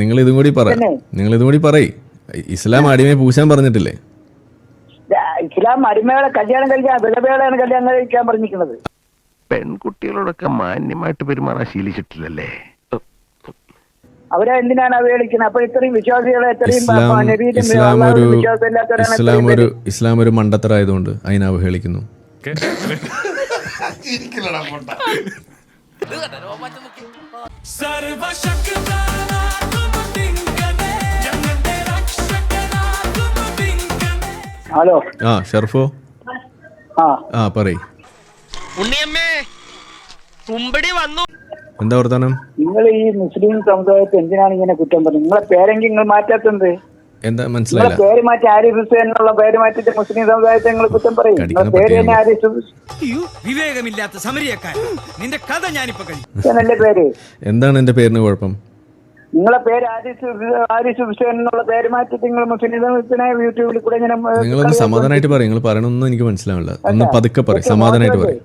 നിങ്ങൾ ഇതും കൂടി പറയ്. ഇസ്ലാം അടിമയെ പൂശാൻ പറഞ്ഞിട്ടില്ലേ? ഇസ്ലാം അടിമകളെ കല്യാണം കഴിക്കാൻ വിധവകളെയാണ് കല്യാണം കഴിക്കാൻ പറഞ്ഞിരിക്കുന്നത്. പെൺകുട്ടികളോടൊക്കെ മാന്യമായിട്ട് പെരുമാറാൻ ശീലിച്ചിട്ടില്ലല്ലേ? അവരെ എന്തിനാണ് അവഹേളിക്കുന്നത്? അപ്പൊ ഇത്രയും വിശ്വാസികളെ ഇസ്ലാം ഒരു മണ്ടത്തരായതുകൊണ്ട് അതിനെ അവഹേളിക്കുന്നു. ഹലോ. ആ ഷർഫോ, ആ പറയ്. എന്താ വർത്താനം? നിങ്ങൾ ഈ മുസ്ലിം സമുദായത്തെ എന്തിനാണ് ഇങ്ങനെ കുറ്റം പറയുന്നത്? നിങ്ങളെ പേരെങ്കിൽ നിങ്ങൾ മാറ്റാത്തത് എന്താ മനസ്സിലായില്ല? പേര് മാറ്റി ആരിഫ് ഹുസൈൻ എന്നുള്ള പേര് മാറ്റിട്ട് മുസ്ലിം സമുദായത്തെ നിങ്ങൾ കുറ്റം പറയും. പേര് തന്നെ ആരിഫ് വിവേകമില്ലാത്ത സമരിയക്കാരൻ, നിന്റെ കഥ ഞാനിപ്പോ നല്ല പേര്. എന്താണ് എന്റെ പേരിന് കുഴപ്പം? നിങ്ങളെ പേര് ആരിഫ് ഹുസൈൻ എന്നുള്ള പേര് മാറ്റിട്ട് നിങ്ങൾ മുസ്ലിം സമൂഹത്തിനെ യൂട്യൂബിൽ കൂടെ ഇങ്ങനെ നിങ്ങളൊന്ന് സമാധാനമായിട്ട് പറയും. നിങ്ങൾ പറയണൊന്നും എനിക്ക് മനസ്സിലാവില്ല. ഒന്ന് പതുക്കെ പറയും, സമാധാനമായിട്ട് പറയും.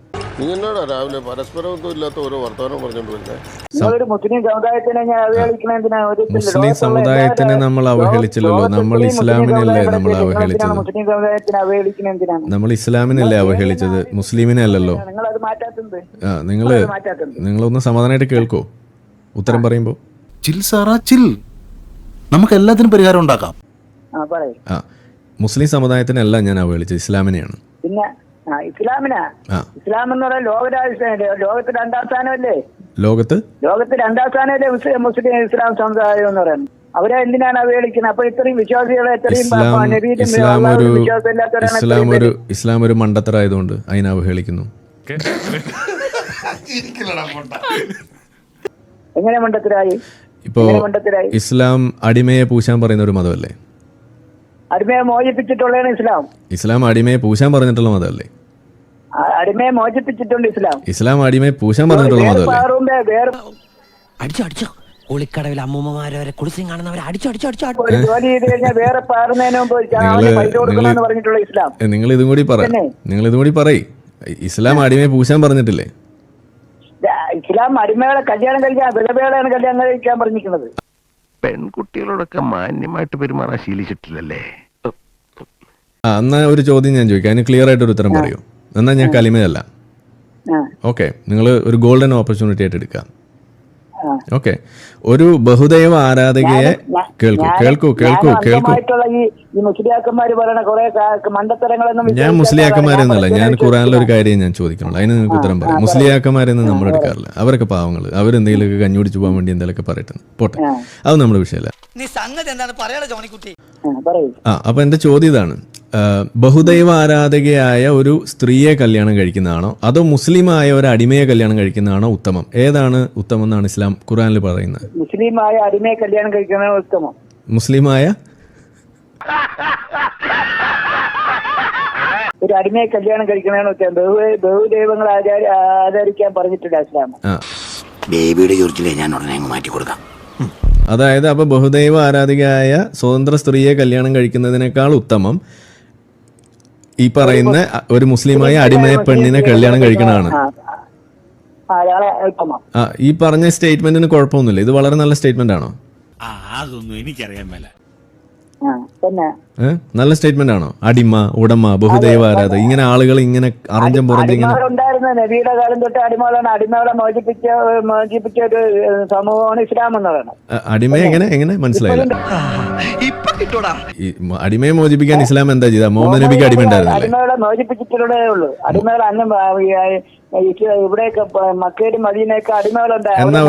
രാവിലെ പരസ്പരമൊന്നും ഇല്ലാത്ത ഓരോ വർത്തമാനം പറഞ്ഞുകൊണ്ടിരുന്നത്. നിങ്ങളൊരു മുസ്ലിം സമുദായത്തിനെ ഞാൻ അവഹേളിക്കണ എന്തിനാ? മുസ്ലിം സമുദായത്തിനെ നമ്മൾ അവഹേളിച്ചില്ലല്ലോ. നമ്മൾ ഇസ്ലാമിനല്ലേ നമ്മൾ അവഹേളിച്ചത്? മുസ്ലിം സമുദായത്തിനെ അവഹേളിക്കണ എന്തിനാണ്? നമ്മൾ ഇസ്ലാമിനല്ലേ അവഹേളിച്ചത്, മുസ്ലിമിനെ അല്ലല്ലോ. നിങ്ങളത് മാറ്റാത്തത്. നിങ്ങളൊന്ന് സമാധാനമായിട്ട് കേൾക്കോ ഉത്തരം പറയുമ്പോ? ചിൽ സാറാ ചിൽ, നമുക്ക് എല്ലാത്തിനും പരിഹാരം ഉണ്ടാക്കാം. ആ മുസ്ലിം സമുദായത്തിനല്ല ഞാൻ അവഹേളിച്ചത്, ഇസ്ലാമിനെയാണ്. പിന്നെ ഇസ്ലാമിനാ? ഇസ്ലാം എന്ന് പറഞ്ഞാൽ ലോകത്ത് രണ്ടാം സ്ഥാനമല്ലേ? ലോകത്ത് രണ്ടാം സ്ഥാനമല്ലേ മുസ്ലിം ഇസ്ലാം സമുദായം എന്ന് പറയുന്നത്? അവരെ എന്തിനാണ് അവഹേളിക്കുന്നത്? അപ്പൊ ഇത്രയും വിശ്വാസികളെ ഇസ്ലാം ഒരു മണ്ടത്തരായതുകൊണ്ട് അതിനെ അവഹേളിക്കുന്നു. എങ്ങനെ മണ്ടത്തരായി? ഇപ്പോ ഇസ്ലാം അടിമയെ പൂശാൻ പറയുന്ന ഒരു മതമല്ലേ? അടിമയെ മോചിപ്പിച്ചിട്ടുള്ളതാണ് ഇസ്ലാം. ഇസ്ലാം അടിമയെ പൂശാൻ പറഞ്ഞിട്ടുള്ള മതമല്ലേ? അടിമയെ മോചിപ്പിച്ചിട്ടുണ്ട് ഇസ്ലാം. ഇസ്ലാം അടിമയെ പൂശാൻ പറഞ്ഞിട്ടുള്ള മതമല്ലേ? അടിച്ചോ കുളിക്കടവിൽ അമ്മൂമ്മമാരെ വരെ കുളിച്ചും കാണുന്നവരെ ജോലി ചെയ്ത് കഴിഞ്ഞാൽ വേറെ പാറുന്നതിന് മുമ്പ് പൈസ കൊടുക്കണമെന്ന് പറഞ്ഞിട്ടുള്ള ഇസ്ലാം. നിങ്ങൾ ഇതും കൂടി പറയ്. ഇസ്ലാം അടിമയെ പൂശാൻ പറഞ്ഞിട്ടില്ലേ? ഇസ്ലാം അടിമകളെ കല്യാണം കഴിക്കാൻ വിധവകളെയാണ് കല്യാണം കഴിക്കാൻ പറഞ്ഞിരിക്കുന്നത്. പെൺകുട്ടികളോടൊക്കെ മാന്യമായിട്ട് പെരുമാറാൻ ശീലിച്ചിട്ടില്ലല്ലേ? എന്നാ ഒരു ചോദ്യം ഞാൻ ചോദിക്കാം, അതിന് ക്ലിയർ ആയിട്ട് ഒരു ഉത്തരം പറയൂ. എന്നാ ഞാൻ കലിമയല്ല. ഓക്കെ, നിങ്ങൾ ഒരു ഗോൾഡൻ ഓപ്പർച്യൂണിറ്റി ആയിട്ട് എടുക്കാം. ഓക്കെ, ഒരു ബഹുദൈവ ആരാധകയെ കേൾക്കൂ. ഞാൻ മുസ്ലിയാക്കന്മാരെന്നല്ല, ഞാൻ ഖുറാനിലെ ഒരു കാര്യം ഞാൻ ചോദിക്കണുള്ളൂ, അതിന് നിങ്ങൾക്ക് ഉത്തരം പറയാം. മുസ്ലിയാക്കന്മാരെന്ന് നമ്മൾ എടുക്കാറില്ല. അവരൊക്കെ പാവങ്ങൾ, അവരെന്തെങ്കിലുമൊക്കെ കഞ്ഞുപിടിച്ച് പോകാൻ വേണ്ടി എന്തെങ്കിലുമൊക്കെ പറയട്ടെ, പോട്ടെ, അത് നമ്മുടെ വിഷയമല്ല. അപ്പൊ എന്റെ ചോദ്യം ഇതാണ്, ബഹുദൈവ ആരാധകയായ ഒരു സ്ത്രീയെ കല്യാണം കഴിക്കുന്നതാണോ അതോ മുസ്ലിമായ ഒരു അടിമയെ കല്യാണം കഴിക്കുന്നതാണോ ഉത്തമം? ഏതാണ് ഉത്തമം എന്നാണ് ഇസ്ലാം ഖുറാനിൽ പറയുന്നത്? മുസ്ലിമായ അടിമയെ കല്യാണം കഴിക്കുന്നതാണ് ഉത്തമം. മുസ്ലിമായ ഒരു അടിമയെ കല്യാണം കഴിക്കുന്നതാണ് ഉത്തമം. ബഹുദൈവങ്ങൾ ആചരിക്കാൻ പറഞ്ഞിട്ടില്ല ഇസ്ലാം. ബേബിയുടെ ചോദിച്ചില്ലേ, ഞാൻ ഉടനെ മാറ്റി കൊടുക്കാം. അതായത് അപ്പൊ ബഹുദൈവ ആരാധികയായ സ്വതന്ത്ര സ്ത്രീയെ കല്യാണം കഴിക്കുന്നതിനേക്കാൾ ഉത്തമം ഈ പറയുന്ന ഒരു മുസ്ലിമായ അടിമയെ പെണ്ണിനെ കല്യാണം കഴിക്കണതാണ്. ഈ പറഞ്ഞ സ്റ്റേറ്റ്മെന്റിന് കുഴപ്പമൊന്നുമില്ല. ഇത് വളരെ നല്ല സ്റ്റേറ്റ്മെന്റ് ആണോ? അതൊന്നും എനിക്കറിയാൻ മേല. നല്ല സ്റ്റേറ്റ്മെന്റ് ആണോ? അടിമ, ഉടമ, ബഹുദൈവ ആരാധക, ഇങ്ങനെ ആളുകൾ ഇങ്ങനെ അറിഞ്ഞും പുറഞ്ഞ നബിയുടെ കാലം തൊട്ട് അടിമകളാണ്. അടിമകളെ മോചിപ്പിച്ച ഒരു സമൂഹമാണ് ഇസ്ലാം എന്ന് പറയുന്നത്. അടിമയെ എങ്ങനെ മനസ്സിലായില്ല? അടിമയെ മോചിപ്പിക്കാൻ ഇസ്ലാം എന്താ ചെയ്ത? മുഹമ്മദ് നബിക്ക് അടിമ ഉണ്ടായിരുന്നില്ലേ? അടിമകളെ മോചിപ്പിച്ചിട്ടുള്ളതേ ഉള്ളൂ. അടിമകൾ അന്നം ഇവിടെയൊക്കെ മക്കയിലും മദീനയൊക്കെ അടിമകളുണ്ടായിരുന്നു.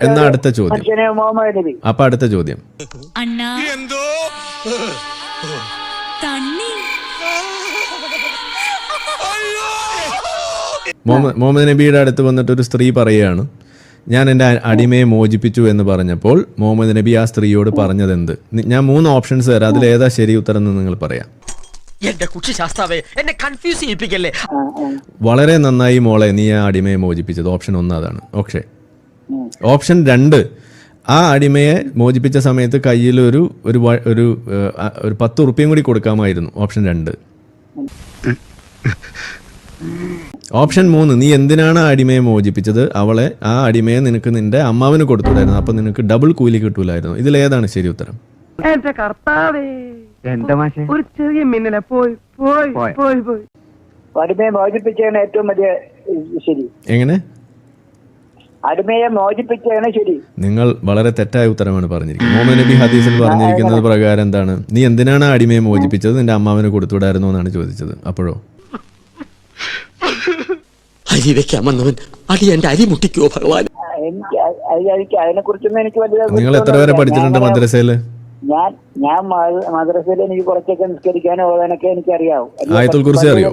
എന്നാ അടുത്ത ചോദ്യം. മുഹമ്മദ് നബി. അപ്പൊ അടുത്ത ചോദ്യം, മുഹമ്മദ് നബിയുടെ അടുത്ത് വന്നിട്ട് ഒരു സ്ത്രീ പറയുകയാണ്, ഞാൻ എൻ്റെ അടിമയെ മോചിപ്പിച്ചു എന്ന് പറഞ്ഞപ്പോൾ മുഹമ്മദ് നബി ആ സ്ത്രീയോട് പറഞ്ഞത് എന്ത്? ഞാൻ 3 ഓപ്ഷൻസ് തരാം, അതിലേതാ ശരി ഉത്തരം എന്ന് നിങ്ങൾ പറയാം. വളരെ നന്നായി മോളെ, നീ ആ അടിമയെ മോചിപ്പിച്ചത്. ഓപ്ഷൻ 1 അതാണ്. ഓപ്ഷൻ 2, ആ അടിമയെ മോചിപ്പിച്ച സമയത്ത് കയ്യിൽ ഒരു 10 ഉറുപ്പ്യം കൂടി കൊടുക്കാമായിരുന്നു. ഓപ്ഷൻ 2. ഓപ്ഷൻ 3, നീ എന്തിനാണ് ആ അടിമയെ മോചിപ്പിച്ചത്? അവളെ, ആ അടിമയെ നിനക്ക് നിന്റെ അമ്മാവിന് കൊടുത്തുകൂടായിരുന്നു, അപ്പൊ നിനക്ക് ഡബിൾ കൂലി കിട്ടൂലായിരുന്നു. ഇതിലേതാണ് ശരി ഉത്തരം? എന്റെ കർത്താവേ, എന്താ മാഷെ, ഒരു ചെറിയ മിന്നലെ പോയി പോയി പോയി പോയി. അടിമയെ മോചിപ്പിച്ചാണ് ഏറ്റവും വലിയ ശരി. എങ്ങനെ? അടിമയെ മോചിപ്പിച്ചാണ് ശരി. നിങ്ങൾ വളരെ തെറ്റായ ഉത്തരമാണ് പറഞ്ഞിരിക്കുന്നത്. മുഹമ്മദ് നബി ഹദീസിൽ പറഞ്ഞിരിക്കുന്നത് പ്രകാരം എന്താണ്? നീ എന്തിനാണ് ആ അടിമയെ മോചിപ്പിച്ചത്? നിന്റെ അമ്മാവിന് കൊടുത്തുകൂടായിരുന്നു എന്നാണ് ചോദിച്ചത്. അപ്പോഴോ? അരി വെക്കാമെന്നവൻ അടി എന്റെ അരി മുട്ടിക്കോ ഭഗവാൻ. എനിക്ക് അതിനെ കുറിച്ചൊന്നും എനിക്ക് വലിയ. നിങ്ങൾ എത്ര വരെ പഠിച്ചിട്ടുണ്ട് മദ്രസയില്? ഞാൻ മദ്രസയിൽ എനിക്ക് കുറച്ചൊക്കെ നിസ്കരിക്കാനോ ഓതാനൊക്കെ എനിക്ക് അറിയാവും. ആയത്തുൽ കുർസി അറിയോ?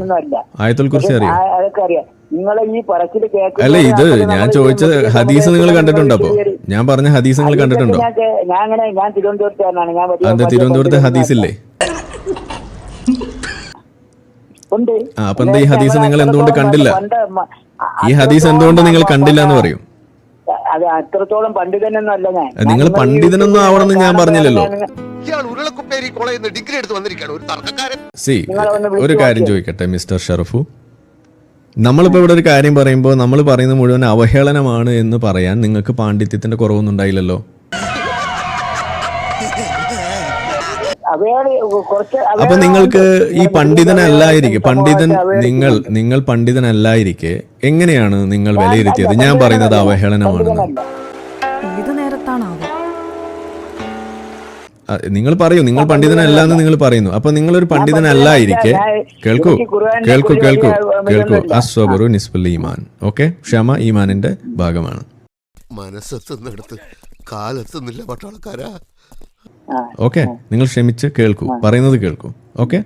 ആയത്തുൽ കുർസി അറിയോ? അതൊക്കെ അറിയാം. നിങ്ങളെ ഈ പറച്ചിൽ കേൾക്കുക. അല്ല, ഇത് ഞാൻ ചോദിച്ച ഹദീസ് നിങ്ങൾ കണ്ടിട്ടുണ്ടോ? അപ്പൊ ഞാൻ പറഞ്ഞ ഹദീസ് നിങ്ങൾ കണ്ടിട്ടുണ്ടോ? ഞാൻ തിരുവനന്തപുരത്തുകാരനാണ്. എന്താ തിരുവനന്തപുരത്തെ ഹദീസില്ലേ? ഉണ്ട്. അപ്പൊ എന്താ ഈ ഹദീസ് നിങ്ങൾ എന്തുകൊണ്ട് കണ്ടില്ല? ഈ ഹദീസ് എന്തുകൊണ്ട് നിങ്ങൾ കണ്ടില്ല എന്ന് പറയും? അത് അത്രത്തോളം പണ്ഡിതനൊന്നും അല്ല ഞാൻ. നിങ്ങൾ പണ്ഡിതനൊന്നും ആവണമെന്ന് ഞാൻ പറഞ്ഞില്ലല്ലോ. സി, ഒരു കാര്യം ചോദിക്കട്ടെ മിസ്റ്റർ ഷറഫു, നമ്മളിപ്പോ ഇവിടെ ഒരു കാര്യം പറയുമ്പോൾ നമ്മൾ പറയുന്നത് മുഴുവൻ അവഹേളനമാണ് എന്ന് പറയാൻ നിങ്ങൾക്ക് പാണ്ഡിത്യത്തിന്റെ കുറവൊന്നും ഉണ്ടായില്ലല്ലോ. അപ്പൊ നിങ്ങൾക്ക് ഈ പണ്ഡിതനല്ലായിരിക്കെ നിങ്ങൾ പണ്ഡിതനല്ലായിരിക്കെ എങ്ങനെയാണ് നിങ്ങൾ വിലയിരുത്തിയത് ഞാൻ പറയുന്നത് അവഹേളനമാണെന്ന്? നിങ്ങൾ പറയൂ, നിങ്ങൾ പണ്ഡിതനല്ല എന്ന് നിങ്ങൾ പറയുന്നു. അപ്പൊ നിങ്ങളൊരു പണ്ഡിതനല്ലായിരിക്കെ, കേൾക്കൂ കേൾക്കൂ കേൾക്കൂ കേൾക്കൂ, അസ്വബറു നിസ്ഫുൽ ഈമാൻ. ഓക്കെ, ക്ഷമ ഈമാനിന്റെ ഭാഗമാണ്. മനസ്സെത്തുന്നിടത്ത് കാലെത്തുന്നില്ല പട്ടാളക്കാരാ. ഓക്കെ, നിങ്ങൾ ക്ഷമിച്ച് കേൾക്കൂ, പറയുന്നത് കേൾക്കൂ. ഓക്കെ,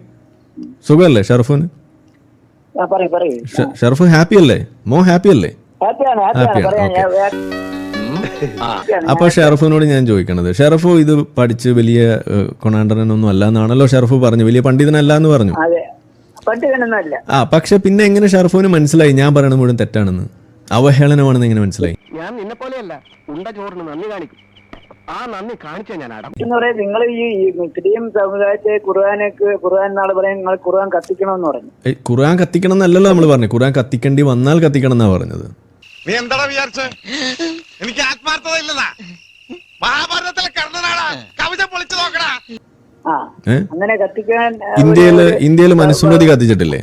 സുഖമല്ലേ ഷറഫുന്? ഷറഫ് ഹാപ്പി അല്ലേ? മോ ഹാപ്പി അല്ലേ? ഹാപ്പിയാണ്. അപ്പൊ ഷറഫിനോട് ഞാൻ ചോദിക്കണത്, ഷറഫ് ഇത് പഠിച്ച് വലിയ കൊണാണ്ടനൊന്നും അല്ല എന്നാണല്ലോ ഷറഫ് പറഞ്ഞു, വലിയ പണ്ഡിതനല്ല എന്ന് പറഞ്ഞു. പക്ഷെ പിന്നെ എങ്ങനെ ഷറഫിന് മനസ്സിലായി ഞാൻ പറയണത് മുഴുവൻ തെറ്റാണെന്ന്, അവഹേളനമാണെന്ന് എങ്ങനെ മനസ്സിലായി? ഞാൻ നിന്നെ പോലെയല്ല, ഉണ്ട ചോറിന് നന്ദി കാണിക്കും. ആ നന്ദി കാണിച്ച ഞാൻ നിങ്ങൾ ഈ മുസ്ലിം സമുദായത്തെ ഖുർആൻ നാളെ പറയാൻ നിങ്ങൾ ഖുർആൻ കത്തിക്കണമെന്ന് പറഞ്ഞു. ഖുർആൻ കത്തിക്കണം എന്നല്ലല്ലോ നമ്മൾ പറഞ്ഞു, ഖുർആൻ കത്തിക്കേണ്ടി വന്നാൽ കത്തിക്കണം എന്നാ പറഞ്ഞത്. നീ എന്താടാ വിചാരിച്ച? എനിക്ക് ആത്മാർത്ഥത ഇല്ലതാ. മഹാഭാരതത്തിലെ കർണനാടാ, കവിത പൊളിച്ചു നോക്കടാ. അങ്ങനെ കത്തിക്കാൻ ഇന്ത്യയില് മനുസ്മൃതി കത്തിച്ചിട്ടില്ലേ?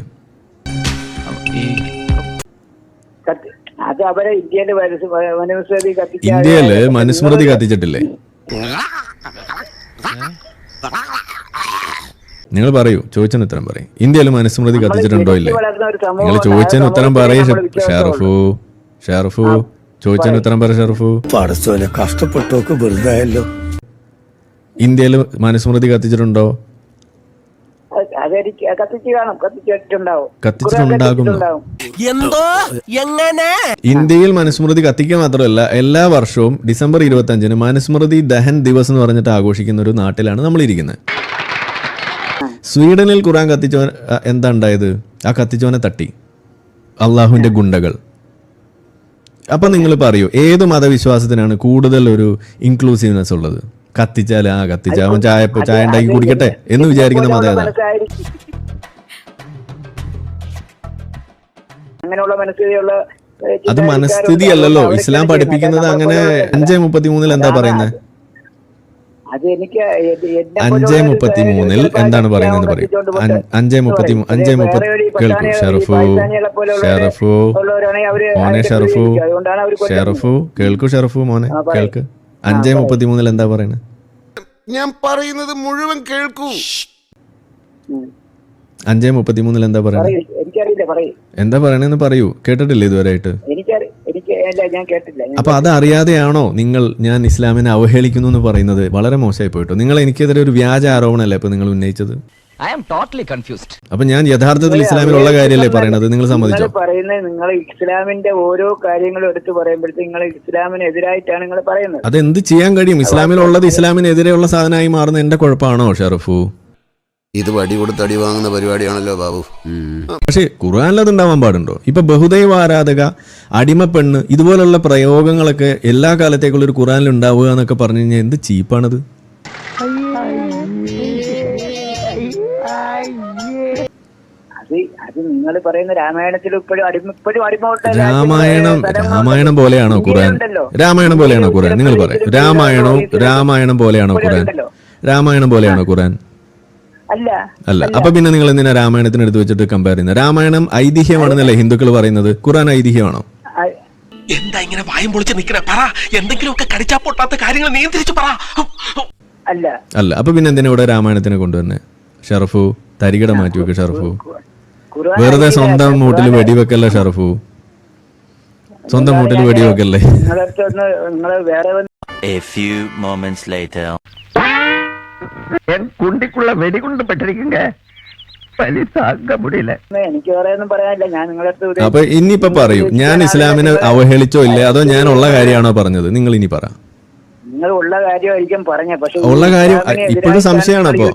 അത് അവരെ ഇന്ത്യയില് മനുസ്മൃതി കത്തിച്ചിട്ടില്ലേ? നിങ്ങൾ പറയൂ, ചോദിച്ചതിന് ഉത്തരം പറയും. ഇന്ത്യയിൽ മനുസ്മൃതി കത്തിച്ചിട്ടുണ്ടോ ഇല്ലേ? നിങ്ങൾ ചോദിച്ചതിന് ഉത്തരം പറയൂ ഷറഫു, ചോദിച്ചതിന് ഉത്തരം പറ ഷറഫു. കഷ്ടപ്പെട്ടോക്ക് വെറുതായല്ലോ. ഇന്ത്യയിൽ മനുസ്മൃതി കത്തിച്ചിട്ടുണ്ടോ? കത്തിച്ചിട്ടുണ്ടാകും. എന്തോ എങ്ങനെ? ഇന്ത്യയിൽ മനുസ്മൃതി കത്തിക്കുക മാത്രമല്ല, എല്ലാ വർഷവും ഡിസംബർ 25-ന് മനുസ്മൃതി ദഹൻ ദിവസ് എന്ന് പറഞ്ഞിട്ട് ആഘോഷിക്കുന്ന ഒരു നാട്ടിലാണ് നമ്മൾ ഇരിക്കുന്നത്. സ്വീഡനിൽ ഖുർആൻ കത്തിച്ചവൻ എന്താ ഉണ്ടായത്? ആ കത്തിച്ചവനെ തട്ടി അള്ളാഹുവിന്റെ ഗുണ്ടകൾ. അപ്പൊ നിങ്ങൾ പറയൂ, ഏത് മതവിശ്വാസത്തിനാണ് കൂടുതൽ ഒരു ഇൻക്ലൂസീവ്നെസ് ഉള്ളത്? കത്തിച്ചാൽ അവൻ ചായ ഉണ്ടാക്കി കുടിക്കട്ടെ എന്ന് വിചാരിക്കുന്ന മതം ഏതാണ്? അത് മനസ്ഥിതി അല്ലല്ലോ. ഇസ്ലാം പഠിപ്പിക്കുന്നത് അങ്ങനെ. 5:33 എന്താ പറയുന്നത്? 5:33 എന്താണ് പറയുന്നത് പറയും. 5:33 കേൾക്കൂ ഷറഫു മോനെ, ഷറഫു കേൾക്കൂ, ഷറഫു മോനെ കേൾക്ക്. 5:33 എന്താ പറയുന്നത്? ഞാൻ പറയുന്നത് മുഴുവൻ കേൾക്കൂ. 5:33 എന്താ പറയുന്നത്? എന്താ പറയണെന്ന് പറയൂ. കേട്ടിട്ടില്ലേ ഇതുവരെയായിട്ട്? അപ്പൊ അതറിയാതെയാണോ നിങ്ങൾ ഞാൻ ഇസ്ലാമിനെ അവഹേളിക്കുന്നു എന്ന് പറയുന്നത്? വളരെ മോശമായി പോയിട്ടോ. നിങ്ങൾ എനിക്കെതിരെ ഒരു വ്യാജ ആരോപണമല്ലേ ഇപ്പൊ നിങ്ങൾ ഉന്നയിച്ചത്? അപ്പൊ ഞാൻ യഥാർത്ഥത്തിൽ ഇസ്ലാമിലുള്ള കാര്യമല്ലേ പറയണത്? നിങ്ങൾ സമ്മതിച്ചോ? നിങ്ങൾ ഇസ്ലാമിന്റെ ഓരോ കാര്യങ്ങളും എടുത്ത് പറയുമ്പോഴത്തേക്ക് നിങ്ങൾ ഇസ്ലാമിനെതിരായിട്ടാണ് നിങ്ങൾ പറയുന്നത്. അതെന്ത് ചെയ്യാൻ കഴിയും? ഇസ്ലാമിലുള്ളത് ഇസ്ലാമിനെതിരെയുള്ള സാധനമായി മാറുന്ന എന്റെ കുഴപ്പമാണോ ഷറഫു? ഇത് വടി കൊടുത്ത് അടി വാങ്ങുന്ന പരിപാടിയാണല്ലോ ബാബു. പക്ഷെ ഖുർആനിൽ അത് ഉണ്ടാവാൻ പാടുണ്ടോ? ഇപ്പൊ ബഹുദൈവ ആരാധക, അടിമപ്പെണ്ണ്, ഇതുപോലുള്ള പ്രയോഗങ്ങളൊക്കെ എല്ലാ കാലത്തേക്കുള്ള ഒരു ഖുർആനിൽ ഉണ്ടാവുക എന്നൊക്കെ പറഞ്ഞു കഴിഞ്ഞാൽ എന്ത് ചീപ്പാണത്? അത് അത് നിങ്ങൾ പറയുന്ന രാമായണത്തിൽ ഇപ്പോഴും അടിമ രാമായണം പോലെയാണോ ഖുർആൻ? രാമായണം പോലെയാണോ ഖുർആൻ? നിങ്ങൾ പറയും രാമായണം പോലെയാണോ ഖുർആൻ? രാമായണം പോലെയാണോ ഖുർആൻ? അല്ല. അപ്പൊ പിന്നെ നിങ്ങൾ എന്തിനാ രാമായണത്തിന് എടുത്ത് വെച്ചിട്ട് കമ്പയർ ചെയ്യുന്നത്? രാമായണം ഐതിഹ്യമാണെന്നല്ലേ ഹിന്ദുക്കൾ പറയുന്നത്, ഖുർആൻ ഐതിഹ്യമാണോ? എന്താ ഇങ്ങനെ വായും പൊളിച്ച് നിക്കണേ? പറ, എന്തെങ്കിലുമൊക്കെ കടിച്ചാ പൊട്ടാത്ത കാര്യങ്ങൾ നിയന്ത്രിച്ച് പറ. അല്ല. അപ്പൊ പിന്നെ എന്തിനാ ഇവിടെ രാമായണത്തിനെ കൊണ്ടുവന്നെ? ഷറഫു, തരികട മാറ്റി വെക്ക് ഷറഫു. വെറുതെ സ്വന്തം മൂട്ടിൽ വെടിവെക്കല്ലേ ഷറഫു, സ്വന്തം മൂട്ടിൽ വെടിവെക്കല്ലേ. കുണ്ടിക്കുള്ള വെടികൊണ്ട് പെട്ടിരിക്കുങ്ക എനിക്ക് പറയാനൊന്നും പറയാനില്ല. ഞാൻ നിങ്ങളടുത്ത് അപ്പൊ ഇനിയിപ്പൊ പറയൂ, ഞാൻ ഇസ്ലാമിനെ അവഹേളിച്ചോ ഇല്ലേ, അതോ ഞാൻ ഉള്ള കാര്യമാണോ പറഞ്ഞത്? നിങ്ങൾ ഇനി പറ. നിങ്ങൾ ഉള്ള കാര്യമായിരിക്കും പറഞ്ഞ, പക്ഷെ ഉള്ള കാര്യം ഇപ്പോഴും സംശയമാണ്. അപ്പൊ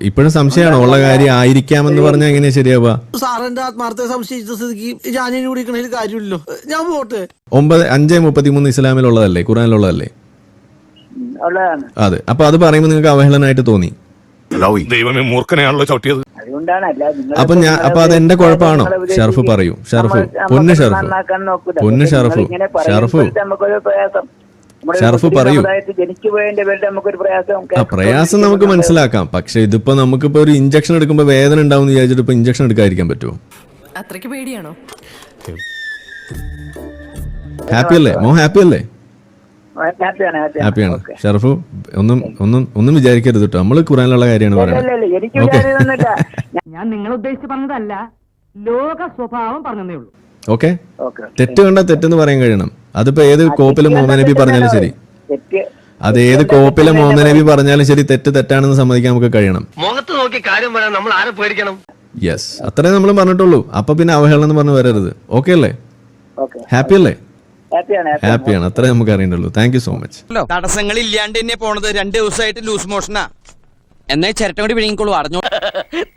ഇപ്പോഴും സംശയമാണോ? ഉള്ള കാര്യം ആയിരിക്കാമെന്ന് പറഞ്ഞാൽ എങ്ങനെയാ ശരിയാവുക? സാറിന്റെ ആത്മാർത്ഥ സംശയിച്ച സ്ഥിതിക്ക് ഞാൻ കുടിക്കണതിൽ കാര്യമില്ലല്ലോ. ഞാൻ പോട്ടെ. 5:33 ഇസ്ലാമിലുള്ളതല്ലേ, ഖുർആനിലുള്ളതല്ലേ? അതെ. അപ്പൊ അത് പറയുമ്പോൾ നിങ്ങൾക്ക് അവഹേളനായിട്ട് തോന്നി. ദൈവമേ, മൂർഖനെയാണല്ലോ ചവിട്ടിയത്. അപ്പൊ അത് എന്റെ കുഴപ്പമാണോ? ഷറഫ് പറയൂ. ഷറഫ്, പൊന്നു ഷറഫ് പറയൂ. പ്രയാസം നമുക്ക് മനസ്സിലാക്കാം, പക്ഷെ ഇതിപ്പോ നമുക്കിപ്പോ ഒരു ഇഞ്ചക്ഷൻ എടുക്കുമ്പോ വേദന ഉണ്ടാവും വിചാരിച്ചിട്ട് ഇപ്പൊ ഇഞ്ചക്ഷൻ എടുക്കാതിരിക്കാൻ പറ്റുമോ? അത്രയ്ക്ക് പേടിയാണോ? ഹാപ്പി അല്ലേ മോ? ഹാപ്പി അല്ലേ? ഹാപ്പിയാണ്. ഷറഫു, ഒന്നും വിചാരിക്കരുത് കേട്ടോ, നമ്മള് ഖുറാനിലുള്ള കാര്യമാണ് പറയുന്നത്. ഓക്കെ, ഞാൻ നിങ്ങൾ ഉദ്ദേശിച്ച് പറഞ്ഞതല്ല, ലോക സ്വഭാവം പറഞ്ഞതേ ഉള്ളൂ. ഓക്കെ. തെറ്റ് കണ്ട തെറ്റെന്ന് പറയാൻ കഴിയണം. അതിപ്പോ ഏത് കോപ്പിലെ മുഹമ്മദ് നബി പറഞ്ഞാലും ശരി, അത് ഏത് കോപ്പിലെ മുഹമ്മദ് നബി പറഞ്ഞാലും ശരി, തെറ്റാണെന്ന് സമ്മതിക്കാൻ നമുക്ക് കഴിയണം. മുഖത്ത് നോക്കി കാര്യം പറയാൻ നമ്മൾ ആരെ പേടിക്കണം? യെസ്, അത്രേ നമ്മൾ പറഞ്ഞിട്ടുള്ളൂ. അപ്പൊ പിന്നെ അവഹേളനം എന്ന് പറഞ്ഞ് വരരുത്. ഓക്കെ അല്ലേ? ഹാപ്പി അല്ലേ? ഹാപ്പിയാണ്. അത്രേ നമുക്ക് അറിയണ്ടുള്ളൂ. Thank you so much. തടസ്സങ്ങൾ ഇല്ലാണ്ട് തന്നെ പോണത് 2 ദിവസമായിട്ട് ലൂസ് മോഷനാ. എന്നാ ചിരട്ടം കൂടി വിഴുങ്ങിക്കോളൂ, അടഞ്ഞോ.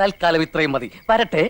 തൽക്കാലം ഇത്രയും മതി. വരട്ടെ.